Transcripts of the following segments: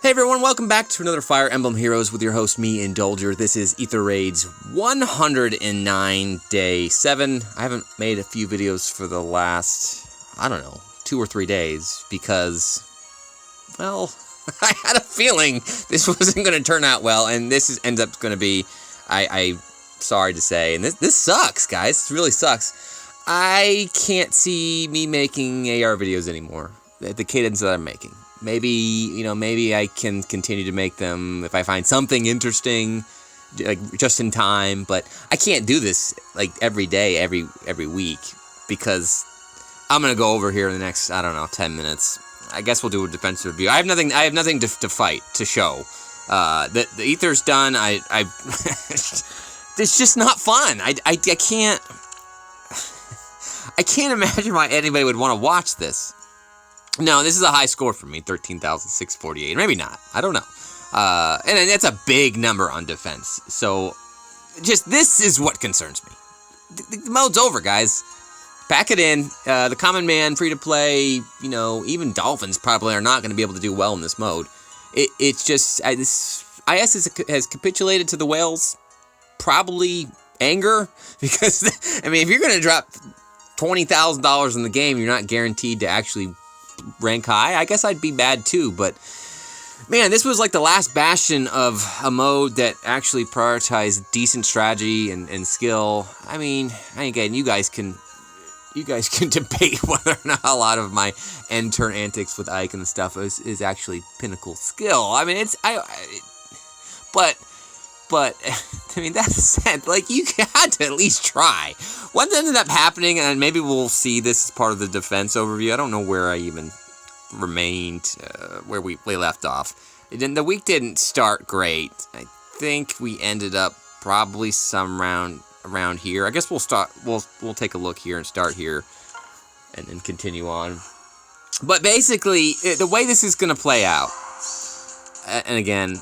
Hey everyone, welcome back to another Fire Emblem Heroes with your host, me, Indulger. This is Aether Raids 109, day 7. I haven't made a few videos for the last, 2 or 3 days because, well, I had a feeling this wasn't going to turn out well, and this ends up going to be, I'm sorry to say, and this sucks, guys. This really sucks. I can't see me making AR videos anymore at the cadence that I'm making. Maybe I can continue to make them if I find something interesting, like just in time. But I can't do this like every day, every week, because I'm gonna go over here in the next 10 minutes. I guess we'll do a defensive review. I have nothing to fight to show. The Aether's done. It's just not fun. I can't imagine why anybody would want to watch this. No, this is a high score for me, 13,648. Maybe not. I don't know. And that's a big number on defense. So, just this is what concerns me. The mode's over, guys. Pack it in. The common man, free to play, even dolphins probably are not going to be able to do well in this mode. It's just, this IS has capitulated to the whales. Probably anger. Because, if you're going to drop $20,000 in the game, you're not guaranteed to actually rank high. I guess I'd be bad too, but man, this was like the last bastion of a mode that actually prioritized decent strategy and skill. Again, you guys can debate whether or not a lot of my end turn antics with Ike and stuff is actually pinnacle skill. But that said, you had to at least try. What ended up happening, and maybe we'll see this as part of the defense overview. I don't know where I even remained, where we left off. The week didn't start great. I think we ended up probably some around here. I guess we'll start. We'll take a look here and start here, and then continue on. But basically, the way this is going to play out, and again,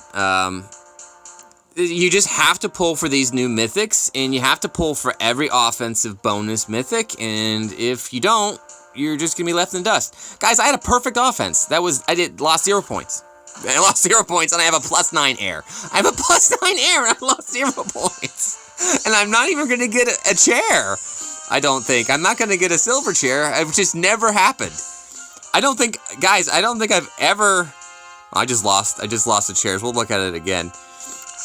you just have to pull for these new mythics, and you have to pull for every offensive bonus mythic, and if you don't, you're just going to be left in dust. Guys, I had a perfect offense. Lost 0 points. I lost 0 points, and I have a +9 air. I have a +9 air, and I lost 0 points. And I'm not even going to get a chair, I don't think. I'm not going to get a silver chair. It just never happened. Guys, I don't think I've ever... I just lost the chairs. We'll look at it again.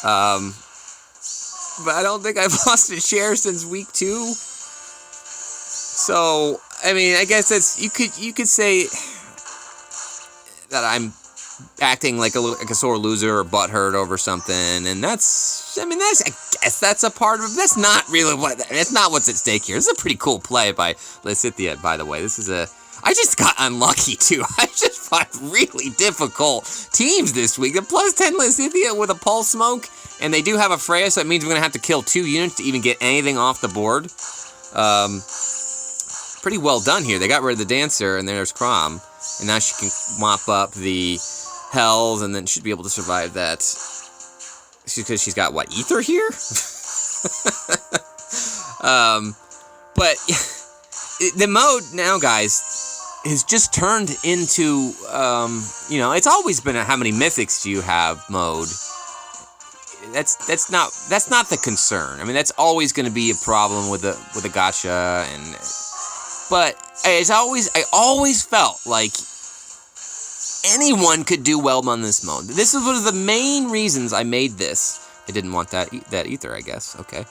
But I don't think I've lost a share since week 2. So, I guess you could say that I'm acting like a sore loser or butthurt over something, and I guess that's a part of it. That's not really that's not what's at stake here. This is a pretty cool play by Lysithea, by the way. I just got unlucky, too. I just fought really difficult teams this week. The +10 Lysithea with a Pulse Smoke, and they do have a Freya, so it means we're going to have to kill 2 units to even get anything off the board. Pretty well done here. They got rid of the Dancer, and there's Crom, and now she can mop up the Hells, and then should be able to survive that. Because she's got, Aether here? But the mode now, guys, has just turned into, it's always been a how many mythics do you have mode. That's not the concern. That's always going to be a problem with a gacha, but I always felt like anyone could do well on this mode. This is one of the main reasons I made this. I didn't want that Aether, I guess. Okay.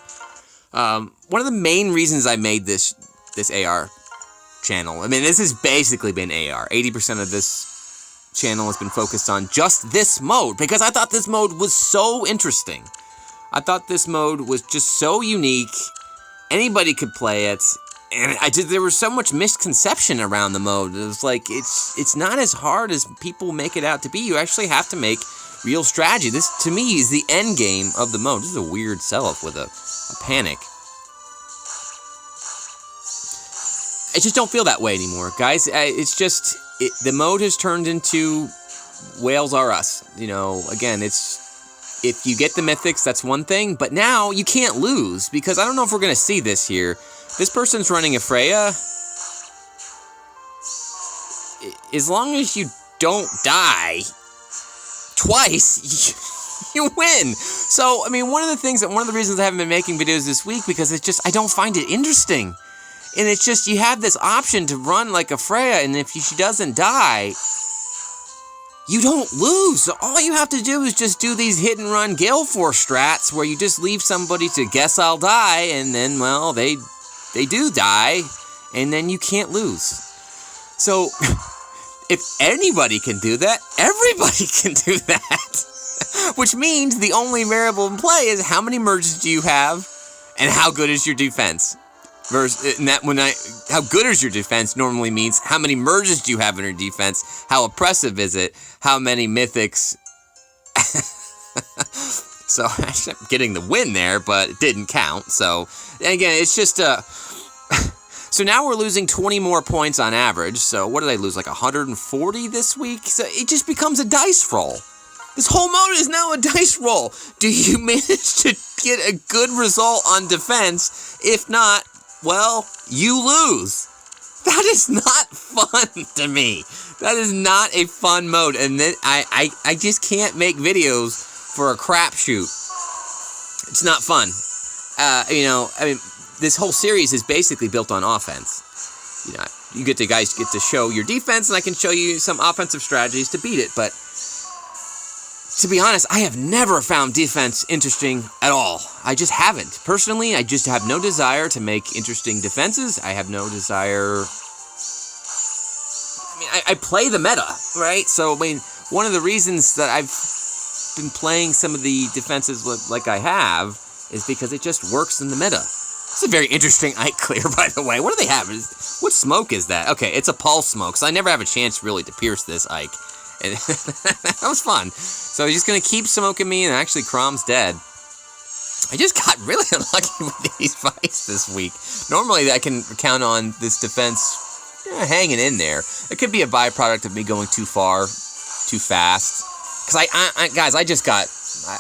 One of the main reasons I made this AR channel. This has basically been AR. 80% of this channel has been focused on just this mode, because I thought this mode was so interesting. I thought this mode was just so unique. Anybody could play it, and there was so much misconception around the mode. It was like, it's not as hard as people make it out to be. You actually have to make real strategy. This, to me, is the end game of the mode. This is a weird sell-off with a panic. I just don't feel that way anymore, guys. It's just, the mode has turned into whales are us. Again, if you get the mythics, that's one thing, but now you can't lose, because I don't know if we're going to see this here. This person's running a Freya. As long as you don't die, twice, you win. So, I mean, one of the reasons I haven't been making videos this week, because it's just, I don't find it interesting. And it's just, you have this option to run like a Freya, and if she doesn't die, you don't lose. So all you have to do is just do these hit and run Gale Force strats where you just leave somebody to guess I'll die, and then, well, they do die, and then you can't lose. So, if anybody can do that, everybody can do that. Which means the only variable in play is how many merges do you have, and how good is your defense. How good is your defense normally means how many merges do you have in your defense, how oppressive is it, how many mythics. So I ended up getting the win there, but it didn't count. So, and again, it's just so now we're losing 20 more points on average. So what did I lose, like 140 this week? So it just becomes a dice roll. This whole mode is now a dice roll. Do you manage to get a good result on defense? If not, well, you lose. That is not fun to me. That is not a fun mode. And then I just can't make videos for a crapshoot. It's not fun. This whole series is basically built on offense. You guys get to show your defense, and I can show you some offensive strategies to beat it. But to be honest, I have never found defense interesting at all. I just haven't. Personally, I just have no desire to make interesting defenses. I have no desire. I play the meta, right? So, one of the reasons that I've been playing some of the defenses like I have is because it just works in the meta. It's a very interesting Ike clear, by the way. What do they have? What smoke is that? Okay, it's a pulse smoke, so I never have a chance really to pierce this Ike. And that was fun. So he's just going to keep smoking me, and actually Crom's dead. I just got really unlucky with these fights this week. Normally I can count on this defense hanging in there. It could be a byproduct of me going too far, too fast. Because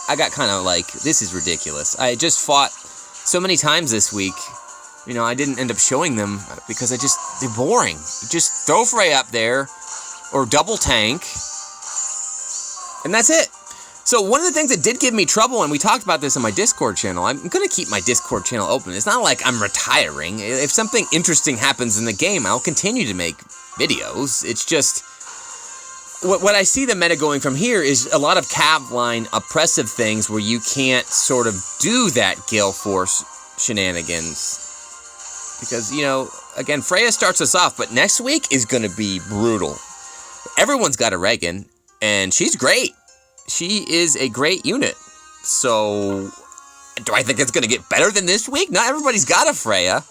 I got kind of like, this is ridiculous. I just fought so many times this week. I didn't end up showing them because they're boring. You just throw Freya up there, or double tank, and that's it. So one of the things that did give me trouble, and we talked about this on my Discord channel, I'm going to keep my Discord channel open. It's not like I'm retiring. If something interesting happens in the game, I'll continue to make videos. It's just, what I see the meta going from here is a lot of cav line oppressive things where you can't sort of do that Gale Force shenanigans. Because, again, Freya starts us off, but next week is going to be brutal. Everyone's got a Regan, and she's great. She is a great unit. So, do I think it's going to get better than this week? Not everybody's got a Freya.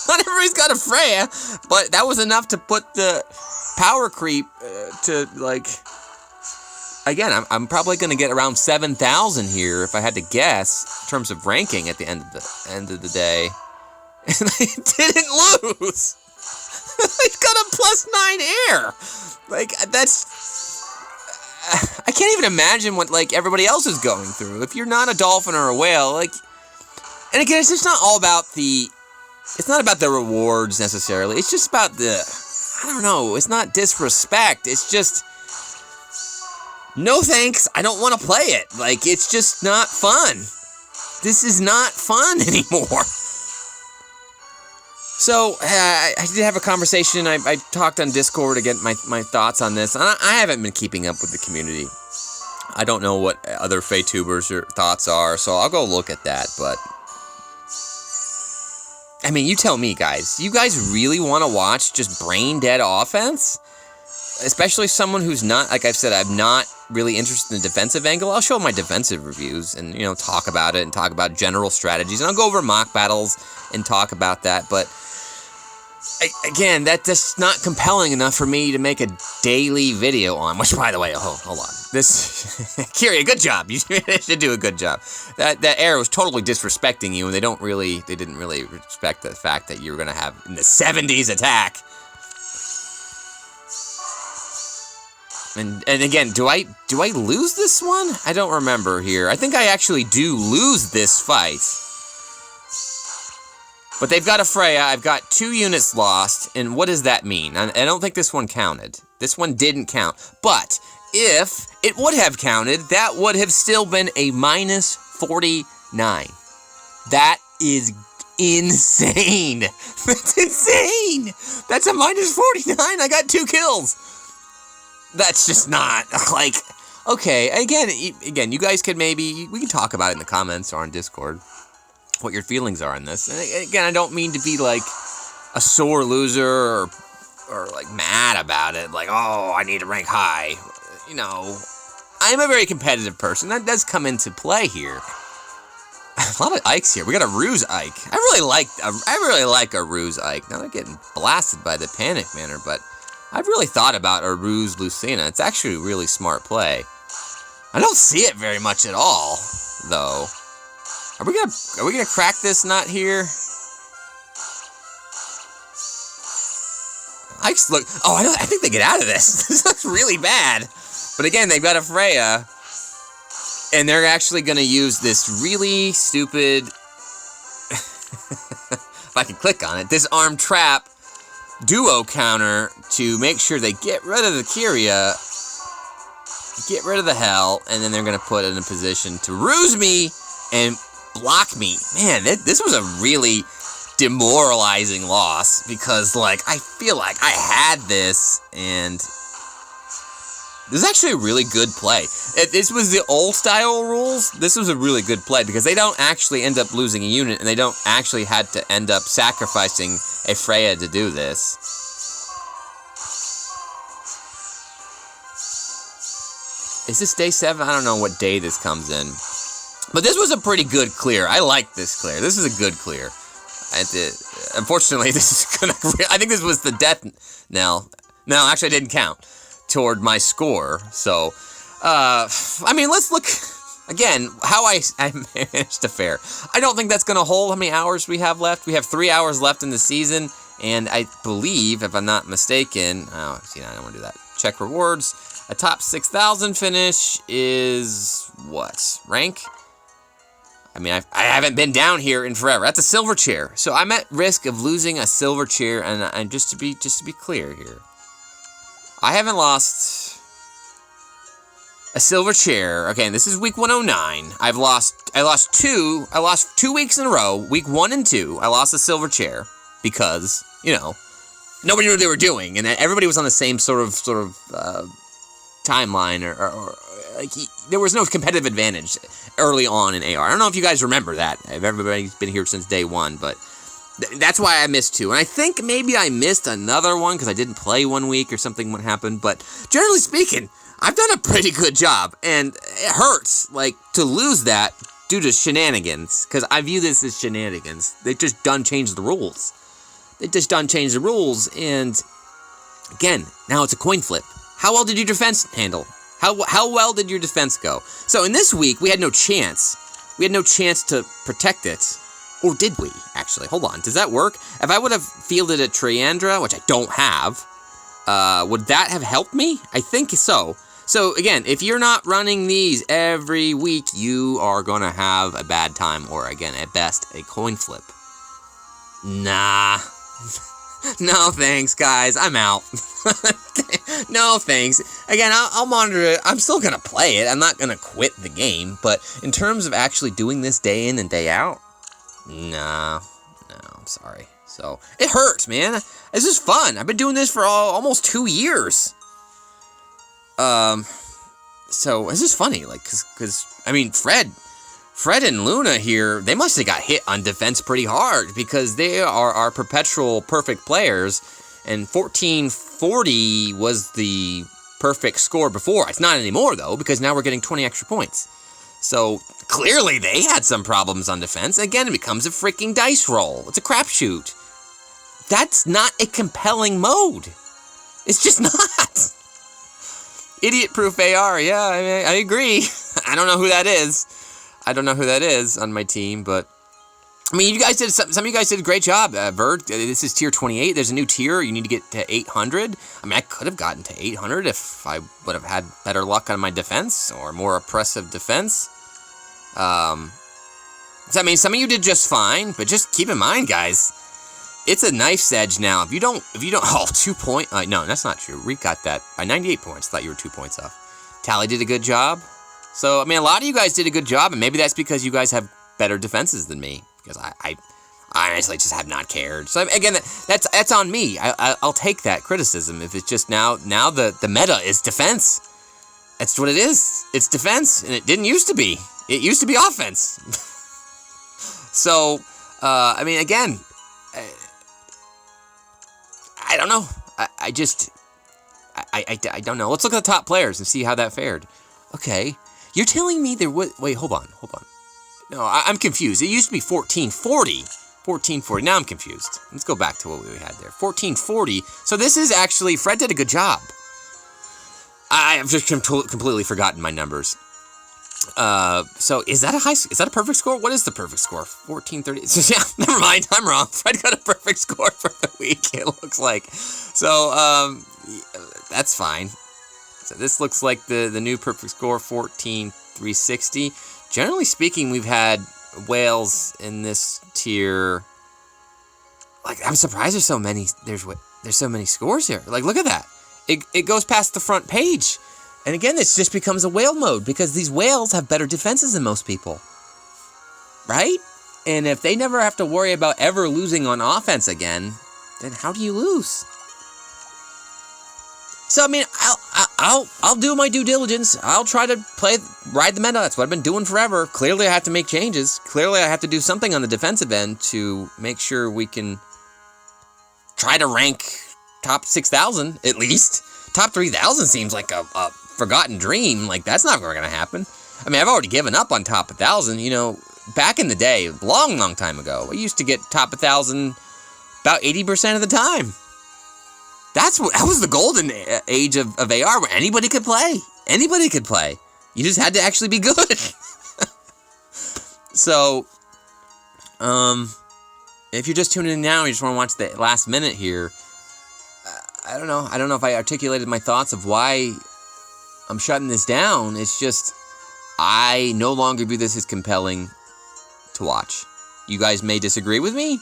Not everybody's got a Freya, but that was enough to put the power creep to, like... Again, I'm probably going to get around 7,000 here, if I had to guess, in terms of ranking at the end of the day. And I didn't lose! I got a +9 air! Like, that's... I can't even imagine what, like, everybody else is going through. If you're not a dolphin or a whale, like... And again, it's just not all about the... It's not about the rewards, necessarily. It's just about the... I don't know. It's not disrespect. It's just... No thanks. I don't want to play it. Like, it's just not fun. This is not fun anymore. So, I did have a conversation. I talked on Discord to get my thoughts on this. And I haven't been keeping up with the community. I don't know what other FETubers' thoughts are, so I'll go look at that. But, I mean, you tell me, guys. You guys really want to watch just brain-dead offense? Especially someone who's not, like I've said, I'm not really interested in the defensive angle. I'll show my defensive reviews and, talk about it and talk about general strategies. And I'll go over mock battles and talk about that. But, again, that's just not compelling enough for me to make a daily video on. Which, by the way, hold on. This, Kyria, good job. You should do a good job. That air was totally disrespecting you, and they didn't really respect the fact that you were going to have in the 70s attack. And again, do I lose this one? I don't remember here. I think I actually do lose this fight. But they've got a Freya. I've got 2 units lost. And what does that mean? I don't think this one counted. This one didn't count. But if it would have counted. That would have still been a minus 49. That is insane. That's insane. That's a minus 49. I got 2 kills. That's just not, like, okay. Again, you guys could maybe, we can talk about it in the comments or on Discord, what your feelings are on this. And again, I don't mean to be, like, a sore loser or like, mad about it. Like, oh, I need to rank high. You know, I'm a very competitive person. That does come into play here. A lot of Ikes here. We got a Ruse Ike. I really like a Ruse Ike. Now they're getting blasted by the Panic Manor, but I've really thought about a Ruse Lucina. It's actually a really smart play. I don't see it very much at all, though. Are we gonna crack this nut here? Ike's look. Oh, I think they get out of this. This looks really bad. But again, they've got a Freya. And they're actually going to use this really stupid, if I can click on it, disarm trap duo counter to make sure they get rid of the Kyria, get rid of the Hell, and then they're going to put it in a position to ruse me and block me. Man, this was a really demoralizing loss because, like, I feel like I had this and... This is actually a really good play. If this was the old style rules, this was a really good play because they don't actually end up losing a unit and they don't actually had to end up sacrificing a Freya to do this. Is this day 7? I don't know what day this comes in. But this was a pretty good clear. I like this clear. This is a good clear. Unfortunately, this is gonna... I think this was the death knell. No, actually, I didn't count toward my score. So, I mean, let's look again how I managed to fare. I don't think that's going to hold. How many hours we have left? We have 3 hours left in the season, and I believe, if I'm not mistaken, oh, see, I don't want to do that. Check rewards. A top 6,000 finish is what rank? I mean, I haven't been down here in forever. That's a silver chair, so I'm at risk of losing a silver chair. And just to be clear here. I haven't lost a silver chair. Okay, and this is week 109. I lost 2 weeks in a row. Week 1 and 2, I lost a silver chair because, you know, nobody knew what they were doing, and everybody was on the same sort of timeline, or like there was no competitive advantage early on in AR. I don't know if you guys remember that. Everybody's been here since day 1, but that's why I missed 2. And I think maybe I missed another one because I didn't play 1 week or something what happened. But generally speaking, I've done a pretty good job. And it hurts, like, to lose that due to shenanigans. Because I view this as shenanigans. They just done changed the rules. And, again, now it's a coin flip. How well did your defense handle? How well did your defense go? So in this week, we had no chance. We had no chance to protect it. Or did we, actually? Hold on. Does that work? If I would have fielded a Triandra, which I don't have, would that have helped me? I think so. So, again, if you're not running these every week, you are going to have a bad time. Or, again, at best, a coin flip. Nah. No, thanks, guys. I'm out. No, thanks. Again, I'll monitor it. I'm still going to play it. I'm not going to quit the game. But in terms of actually doing this day in and day out, no, I'm sorry. So, it hurts, man. This is fun. I've been doing this for almost 2 years. So, this is funny, like, because, I mean, Fred and Luna here, they must have got hit on defense pretty hard, because they are our perpetual perfect players, and 1440 was the perfect score before. It's not anymore, though, because now we're getting 20 extra points. So, clearly they had some problems on defense. Again, it becomes a freaking dice roll. It's a crapshoot. That's not a compelling mode. It's just not. Idiot-proof AR, yeah, I agree. I don't know who that is. I don't know who that is on my team, but... I mean, you guys did some of you guys did a great job, Bird. This is tier 28. There's a new tier. You need to get to 800. I mean, I could have gotten to 800 if I would have had better luck on my defense or more oppressive defense. So, I mean, some of you did just fine, but just keep in mind, guys, it's a knife's edge now. If you don't, oh, 2 point. No, that's not true. We got that by 98 points. Thought you were 2 points off. Tally did a good job. So, I mean, a lot of you guys did a good job, and maybe that's because you guys have better defenses than me, because I honestly just have not cared. So, again, that's on me. I'll take that criticism if it's just now the meta is defense. That's what it is. It's defense, and it didn't used to be. It used to be offense. So, I mean, again, I don't know. I don't know. Let's look at the top players and see how that fared. Okay. You're telling me there was... Wait, hold on. No, I'm confused. It used to be 1440. 1440. Now I'm confused. Let's go back to what we had there. 1440. So this is actually... Fred did a good job. I've just completely forgotten my numbers. So is that a perfect score? What is the perfect score? 1430. So yeah, never mind. I'm wrong. Fred got a perfect score for the week, it looks like. So, that's fine. So this looks like the new perfect score, 14,360. Generally speaking, we've had whales in this tier. Like, I'm surprised there's so many. There's so many scores here. Like, look at that. It goes past the front page. And again, this just becomes a whale mode because these whales have better defenses than most people. Right? And if they never have to worry about ever losing on offense again, then how do you lose? So, I mean, I'll do my due diligence. I'll try to ride the meta. That's what I've been doing forever. Clearly, I have to make changes. Clearly, I have to do something on the defensive end to make sure we can try to rank top 6,000, at least. Top 3,000 seems like a forgotten dream. Like, that's not going to happen. I mean, I've already given up on top 1,000. You know, back in the day, long time ago, I used to get top 1,000 about 80% of the time. That was the golden age of AR where anybody could play. Anybody could play. You just had to actually be good. So, if you're just tuning in now and you just want to watch the last minute here, I don't know. I don't know if I articulated my thoughts of why I'm shutting this down. It's just, I no longer view this as compelling to watch. You guys may disagree with me,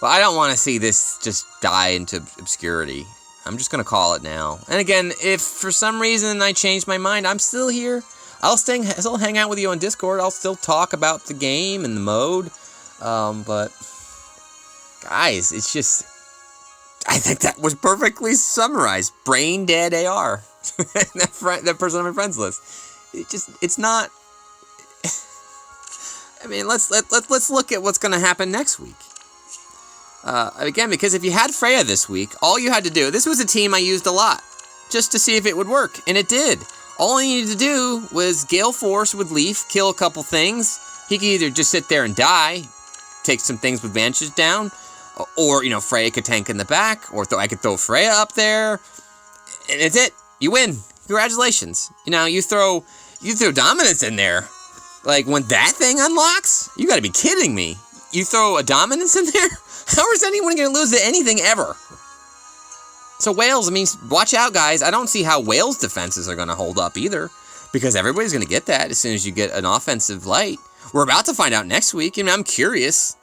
but I don't want to see this just die into obscurity. I'm just going to call it now. And again, if for some reason I change my mind, I'm still here. I'll still hang out with you on Discord. I'll still talk about the game and the mode. But, guys, it's just... I think that was perfectly summarized. Brain dead AR. that person on my friends list. It's not... I mean, let's look at what's going to happen next week. Again, because if you had Freya this week, all you had to do... This was a team I used a lot, just to see if it would work, and it did. All I needed to do was Gale Force with Leaf, kill a couple things. He could either just sit there and die, take some things with Vantage down, or, you know, Freya could tank in the back, or I could throw Freya up there, and it's it. You win. Congratulations. You know, you throw Dominance in there. Like, when that thing unlocks, you gotta be kidding me. You throw a Dominance in there? How is anyone gonna lose to anything ever? So Wales, I mean, watch out, guys. I don't see how Wales' defenses are gonna hold up either, because everybody's gonna get that as soon as you get an offensive light. We're about to find out next week. I mean, I'm curious.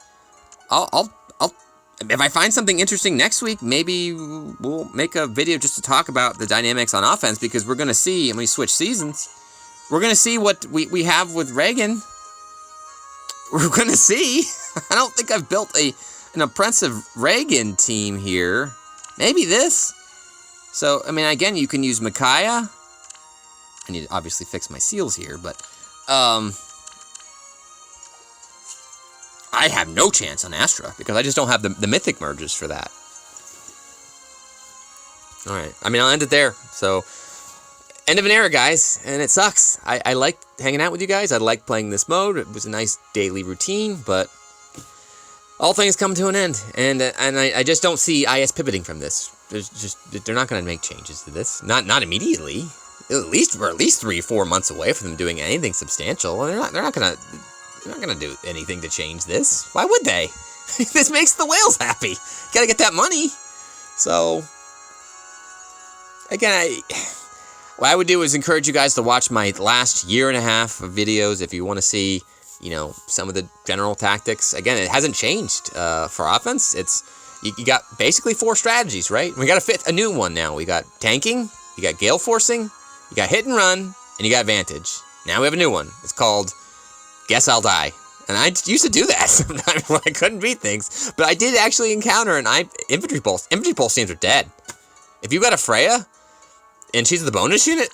If I find something interesting next week, maybe we'll make a video just to talk about the dynamics on offense, because we're going to see, and we switch seasons, we're going to see what we have with Reagan. We're going to see. I don't think I've built an oppressive Reagan team here. Maybe this. So, I mean, again, you can use Micaiah. I need to obviously fix my seals here, but... I have no chance on Astra, because I just don't have the mythic merges for that. Alright, I mean, I'll end it there. So, end of an era, guys, and it sucks. I like hanging out with you guys. I like playing this mode. It was a nice daily routine, but all things come to an end, and I just don't see IS pivoting from this. They're not going to make changes to this. Not immediately. We're at least 3-4 months away from them doing anything substantial. They're not going to do anything to change this. Why would they? This makes the whales happy. You gotta get that money. So, again, what I would do is encourage you guys to watch my last 1.5 years of videos if you want to see, you know, some of the general tactics. Again, it hasn't changed for offense. It's you got basically 4 strategies, right? We got a new one now. We got tanking, you got gale forcing, you got hit and run, and you got advantage. Now we have a new one. It's called Guess I'll Die. And I used to do that sometimes when I couldn't beat things. But I did actually encounter an infantry pulse. Infantry pulse teams are dead. If you got a Freya, and she's the bonus unit,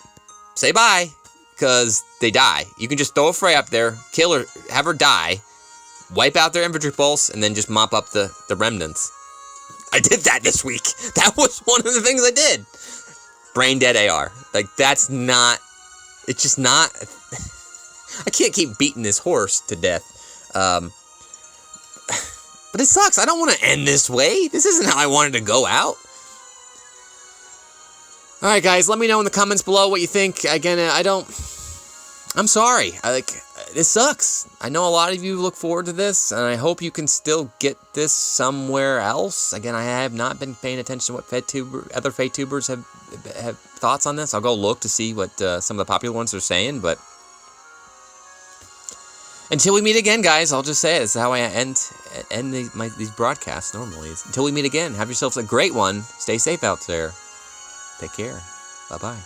say bye. Because they die. You can just throw a Freya up there, kill her, have her die, wipe out their infantry pulse, and then just mop up the remnants. I did that this week. That was one of the things I did. Brain dead AR. Like, that's not... It's just not... I can't keep beating this horse to death. But it sucks. I don't want to end this way. This isn't how I wanted to go out. Alright, guys. Let me know in the comments below what you think. Again, I'm sorry. This sucks. I know a lot of you look forward to this, and I hope you can still get this somewhere else. Again, I have not been paying attention to what other FEH have thoughts on this. I'll go look to see what some of the popular ones are saying, but until we meet again, guys, I'll just say it. This is how I end these broadcasts normally. Until we meet again, have yourselves a great one. Stay safe out there. Take care. Bye-bye.